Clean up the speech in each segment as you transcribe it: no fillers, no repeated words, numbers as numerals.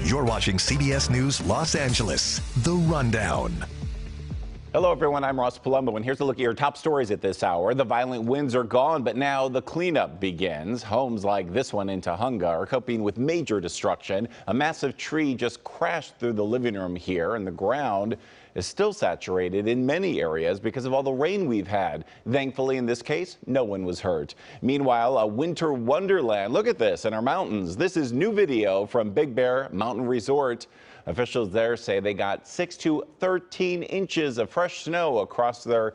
You're watching CBS News Los Angeles, The Rundown. Hello, everyone. I'm Ross Palumbo, and here's a look at your top stories at this hour. The violent winds are gone, but now the cleanup begins. Homes like this one in Tahunga are coping with major destruction. A massive tree just crashed through the living room here, and the ground is still saturated in many areas because of all the rain we've had. Thankfully, in this case, no one was hurt. Meanwhile, a winter wonderland. Look at this in our mountains. This is new video from Big Bear Mountain Resort. Officials there say they got 6 to 13 inches of fresh snow across their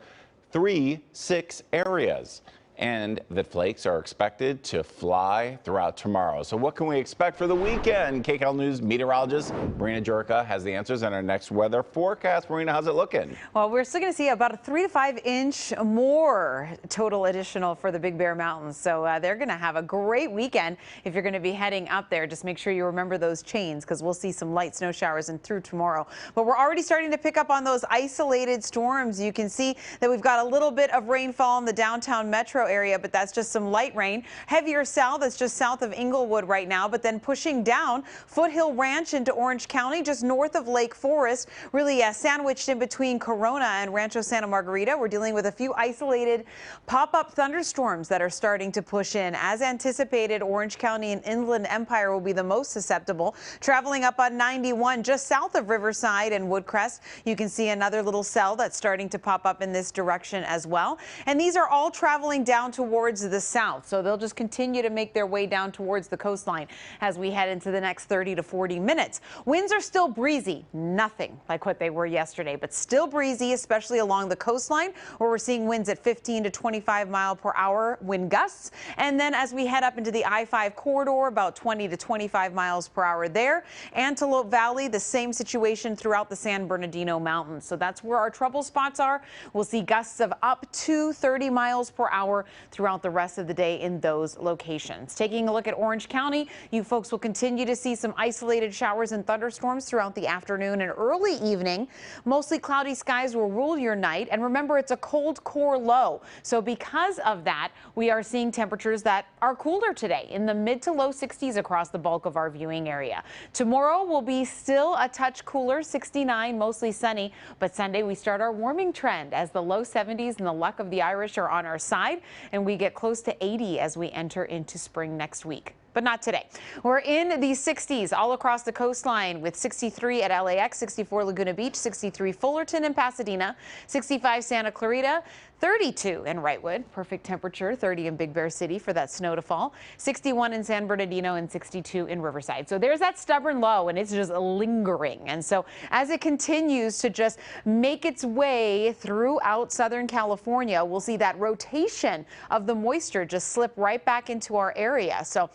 3-6 areas. And the flakes are expected to fly throughout tomorrow. So what can we expect for the weekend? KCAL News meteorologist Marina Jurka has the answers on our next weather forecast. Marina, how's it looking? Well, we're still going to see about a 3 to 5 inch more total additional for the Big Bear Mountains. So they're going to have a great weekend if you're going to be heading up there. Just make sure you remember those chains because we'll see some light snow showers and through tomorrow. But we're already starting to pick up on those isolated storms. You can see that we've got a little bit of rainfall in the downtown metro area, but that's just some light rain. Heavier south, that's just south of Inglewood right now, but then pushing down Foothill Ranch into Orange County, just north of Lake Forest, really sandwiched in between Corona and Rancho Santa Margarita. We're dealing with a few isolated pop-up thunderstorms that are starting to push in. As anticipated, Orange County and Inland Empire will be the most susceptible. Traveling up on 91 just south of Riverside and Woodcrest, you can see another little cell that's starting to pop up in this direction as well. And these are all traveling down towards the south, so they'll just continue to make their way down towards the coastline as we head into the next 30 to 40 minutes. Winds are still breezy, nothing like what they were yesterday, but still breezy, especially along the coastline where we're seeing winds at 15 to 25 mile per hour wind gusts. And then as we head up into the I-5 corridor, about 20 to 25 miles per hour there. Antelope Valley, the same situation throughout the San Bernardino Mountains. So that's where our trouble spots are. We'll see gusts of up to 30 miles per hour throughout the rest of the day in those locations. Taking a look at Orange County, you folks will continue to see some isolated showers and thunderstorms throughout the afternoon and early evening. Mostly cloudy skies will rule your night. And remember, it's a cold core low. So because of that, we are seeing temperatures that are cooler today in the mid to low 60s across the bulk of our viewing area. Tomorrow will be still a touch cooler, 69, mostly sunny. But Sunday, we start our warming trend as the low 70s and the luck of the Irish are on our side. And we get close to 80 as we enter into spring next week. But not today. We're in the 60s all across the coastline with 63 at LAX, 64 Laguna Beach, 63 Fullerton and Pasadena, 65 Santa Clarita, 32 in Wrightwood, perfect temperature, 30 in Big Bear City for that snow to fall, 61 in San Bernardino and 62 in Riverside. So there's that stubborn low and it's just lingering. And so as it continues to just make its way throughout Southern California, we'll see that rotation of the moisture just slip right back into our area. So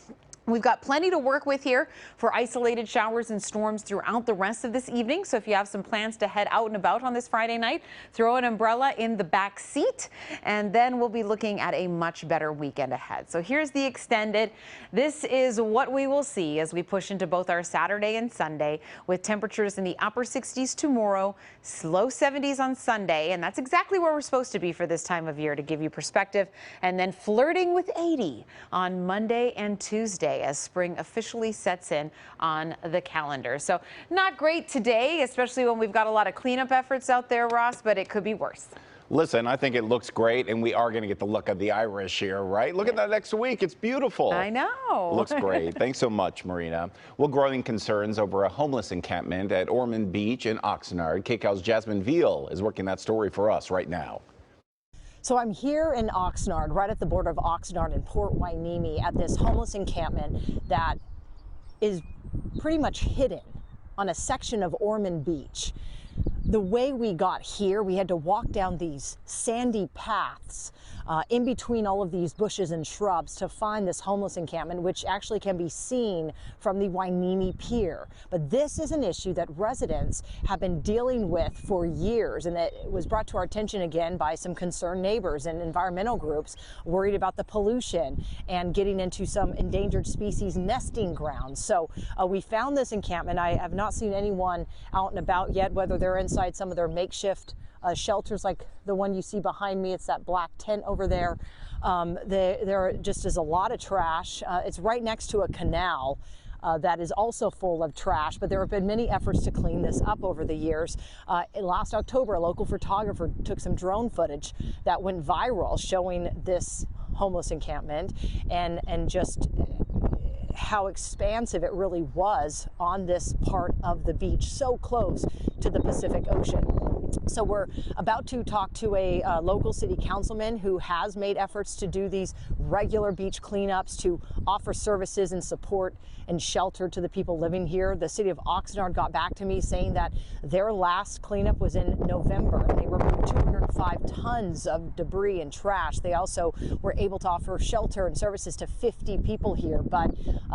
we've got plenty to work with here for isolated showers and storms throughout the rest of this evening. So if you have some plans to head out and about on this Friday night, throw an umbrella in the back seat, and then we'll be looking at a much better weekend ahead. So here's the extended. This is what we will see as we push into both our Saturday and Sunday with temperatures in the upper 60s tomorrow, low 70s on Sunday. And that's exactly where we're supposed to be for this time of year to give you perspective. And then flirting with 80 on Monday and Tuesday as spring officially sets in on the calendar. So not great today, especially when we've got a lot of cleanup efforts out there, Ross, but it could be worse. Listen, I think it looks great, and we are going to get the look of the Irish here, right? Look at that next week. It's beautiful. I know. Looks great. Thanks so much, Marina. Well, growing concerns over a homeless encampment at Ormond Beach in Oxnard. KCAL's Jasmine Veal is working that story for us right now. So I'm here in Oxnard, right at the border of Oxnard and Port Hueneme, at this homeless encampment that is pretty much hidden on a section of Ormond Beach. The way we got here, we had to walk down these sandy paths in between all of these bushes and shrubs to find this homeless encampment, which actually can be seen from the Hueneme Pier. But this is an issue that residents have been dealing with for years, and that was brought to our attention again by some concerned neighbors and environmental groups worried about the pollution and getting into some endangered species nesting grounds. So we found this encampment. I have not seen anyone out and about yet, whether they're inside some of their makeshift shelters like the one you see behind me. It's that black tent over there. There just is a lot of trash. It's right next to a canal. that is also full of trash. But there have been many efforts to clean this up over the years. Last October, a local photographer took some drone footage that went viral showing this homeless encampment and just how expansive it really was on this part of the beach, so close to the Pacific Ocean. So we're about to talk to a local city councilman who has made efforts to do these regular beach cleanups, to offer services and support and shelter to the people living here. The city of Oxnard got back to me saying that their last cleanup was in November, and they removed 205 tons of debris and trash. They also were able to offer shelter and services to 50 people here, but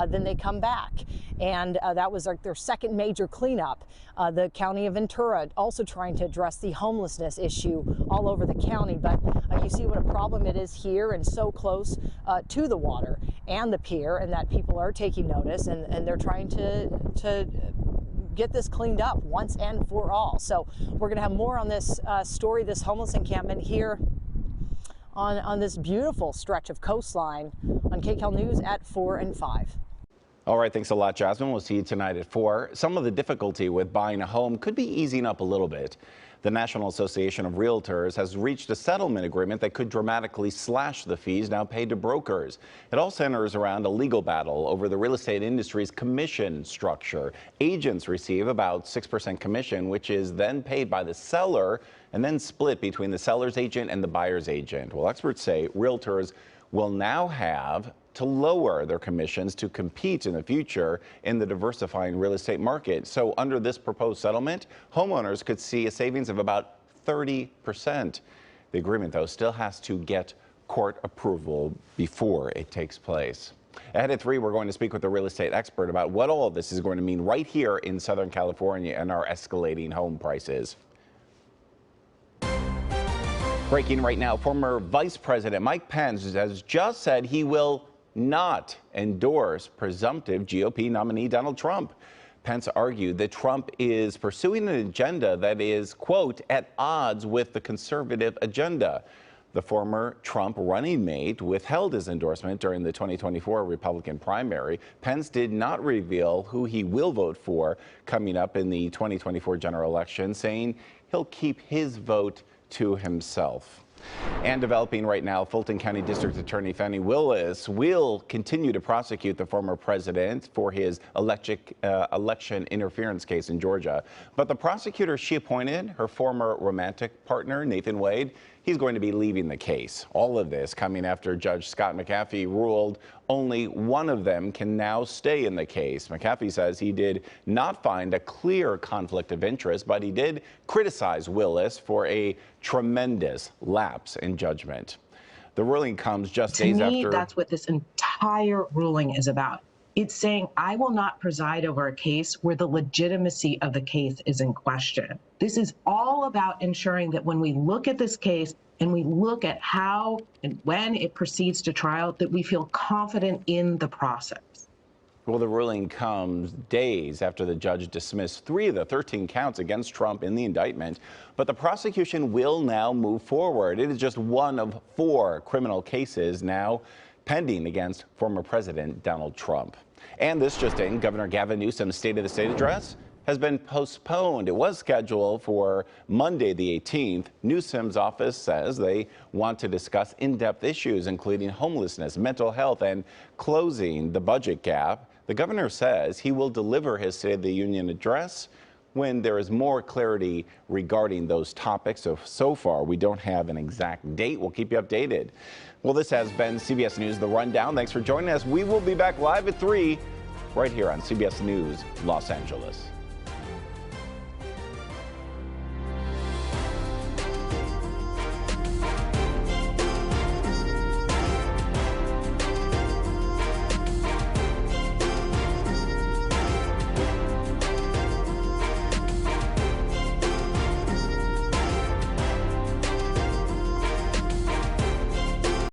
then they come back, and that was their second major cleanup. The county of Ventura also trying to address the homelessness issue all over the county, but you see what a problem it is here and so close to the water and the pier, and that people are taking notice, and they're trying to get this cleaned up once and for all. So we're going to have more on this story, this homeless encampment here on this beautiful stretch of coastline on KCAL News at 4 and 5. All right, thanks a lot, Jasmine. We'll see you tonight at 4. Some of the difficulty with buying a home could be easing up a little bit. The National Association of Realtors has reached a settlement agreement that could dramatically slash the fees now paid to brokers. It all centers around a legal battle over the real estate industry's commission structure. Agents receive about 6% commission, which is then paid by the seller and then split between the seller's agent and the buyer's agent. Well, experts say realtors will now have to lower their commissions to compete in the future in the diversifying real estate market. So under this proposed settlement, homeowners could see a savings of about 30%. The agreement, though, still has to get court approval before it takes place. Ahead at 3, we're going to speak with a real estate expert about what all of this is going to mean right here in Southern California and our escalating home prices. Breaking right now, former Vice President Mike Pence has just said he will not endorse presumptive GOP nominee Donald Trump. Pence argued that Trump is pursuing an agenda that is, quote, at odds with the conservative agenda. The former Trump running mate withheld his endorsement during the 2024 Republican primary. Pence did not reveal who he will vote for coming up in the 2024 general election, saying he'll keep his vote to himself. And developing right now, Fulton County District Attorney Fani Willis will continue to prosecute the former president for his election interference case in Georgia. But the prosecutor she appointed, her former romantic partner, Nathan Wade, he's going to be leaving the case. All of this coming after Judge Scott McAfee ruled only one of them can now stay in the case. McAfee says he did not find a clear conflict of interest, but he did criticize Willis for a tremendous lapse in judgment. The ruling comes just days after. To me, that's what this entire ruling is about. It's saying I will not preside over a case where the legitimacy of the case is in question. This is all about ensuring that when we look at this case and we look at how and when it proceeds to trial, that we feel confident in the process. Well, the ruling comes days after the judge dismissed 3 of the 13 counts against Trump in the indictment. But the prosecution will now move forward. It is just one of 4 criminal cases now pending against former President Donald Trump. And this just in, Governor Gavin Newsom's State of the State address has been postponed. It was scheduled for Monday the 18th. Newsom's office says they want to discuss in-depth issues, including homelessness, mental health, and closing the budget gap. The governor says he will deliver his State of the Union address when there is more clarity regarding those topics. So far, we don't have an exact date. We'll keep you updated. Well, this has been CBS News The Rundown. Thanks for joining us. We will be back live at 3 right here on CBS News Los Angeles.